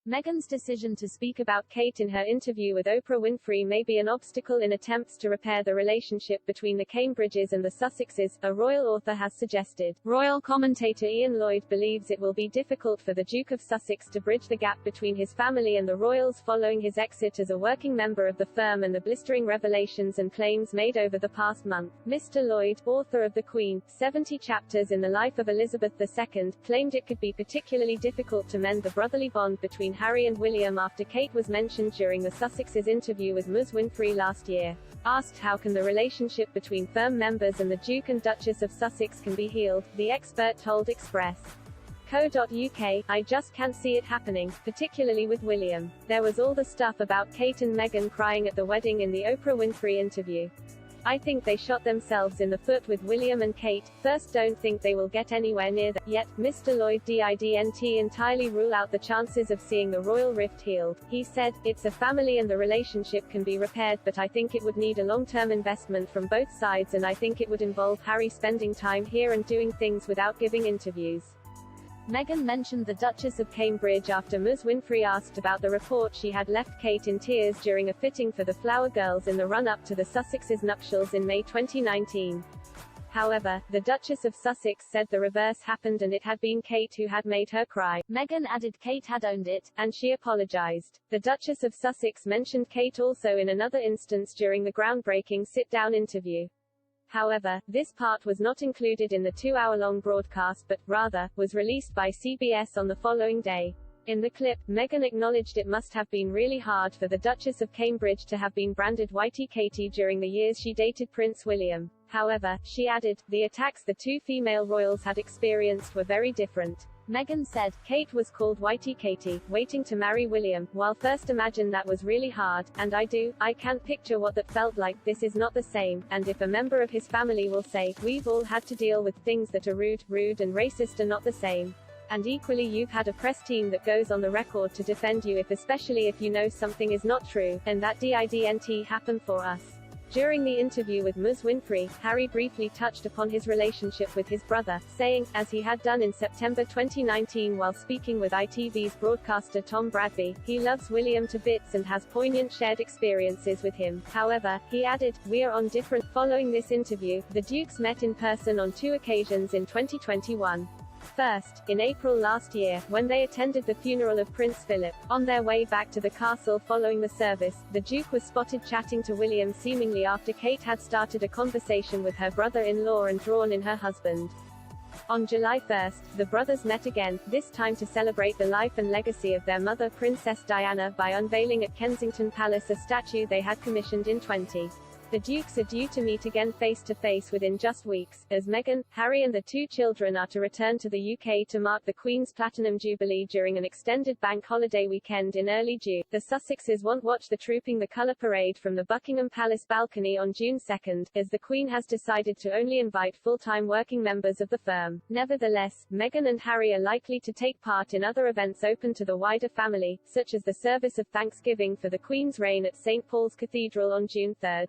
Meghan's decision to speak about Kate in her interview with Oprah Winfrey may be an obstacle in attempts to repair the relationship between the Cambridges and the Sussexes, a royal author has suggested. Royal commentator Ian Lloyd believes it will be difficult for the Duke of Sussex to bridge the gap between his family and the royals following his exit as a working member of the firm and the blistering revelations and claims made over the past month. Mr. Lloyd, author of The Queen, 70 Chapters in the Life of Elizabeth II, claimed it could be particularly difficult to mend the brotherly bond between Harry and William after Kate was mentioned during the Sussexes' interview with Ms. Winfrey last year. Asked how can the relationship between firm members and the Duke and Duchess of Sussex can be healed, the expert told Express.co.uk, "I just can't see it happening, particularly with William. There was all the stuff about Kate and Meghan crying at the wedding in the Oprah Winfrey interview. I think they shot themselves in the foot with William and Kate. First, don't think they will get anywhere near that. Yet, Mr. Lloyd didn't entirely rule out the chances of seeing the royal rift healed. He said, it's a family and the relationship can be repaired, but I think it would need a long-term investment from both sides, and I think it would involve Harry spending time here and doing things without giving interviews." Meghan mentioned the Duchess of Cambridge after Ms. Winfrey asked about the report she had left Kate in tears during a fitting for the Flower Girls in the run-up to the Sussexes' nuptials in May 2019. However, the Duchess of Sussex said the reverse happened and it had been Kate who had made her cry. Meghan added Kate had owned it, and she apologized. The Duchess of Sussex mentioned Kate also in another instance during the groundbreaking sit-down interview. However, this part was not included in the 2-hour-long broadcast but, rather, was released by CBS on the following day. In the clip, Meghan acknowledged it must have been really hard for the Duchess of Cambridge to have been branded Whitey Katie during the years she dated Prince William. However, she added, the attacks the two female royals had experienced were very different. Meghan said, Kate was called Whitey Katie, waiting to marry William, while first imagine that was really hard, and I can't picture what that felt like, this is not the same, and if a member of his family will say, we've all had to deal with things that are rude and racist are not the same. And equally you've had a press team that goes on the record to defend you especially if you know something is not true, and that didn't happen for us. During the interview with Ms. Winfrey, Harry briefly touched upon his relationship with his brother, saying, as he had done in September 2019 while speaking with ITV's broadcaster Tom Bradby, he loves William to bits and has poignant shared experiences with him. However, he added, we are on different. Following this interview, the Dukes met in person on 2 occasions in 2021. First, in April last year, when they attended the funeral of Prince Philip. On their way back to the castle following the service, the Duke was spotted chatting to William seemingly after Kate had started a conversation with her brother-in-law and drawn in her husband. On July 1, the brothers met again, this time to celebrate the life and legacy of their mother Princess Diana by unveiling at Kensington Palace a statue they had commissioned in 20. The Dukes are due to meet again face-to-face within just weeks, as Meghan, Harry and the 2 children are to return to the UK to mark the Queen's Platinum Jubilee during an extended bank holiday weekend in early June. The Sussexes won't watch the Trooping the Colour parade from the Buckingham Palace balcony on June 2, as the Queen has decided to only invite full-time working members of the firm. Nevertheless, Meghan and Harry are likely to take part in other events open to the wider family, such as the service of Thanksgiving for the Queen's reign at St. Paul's Cathedral on June 3.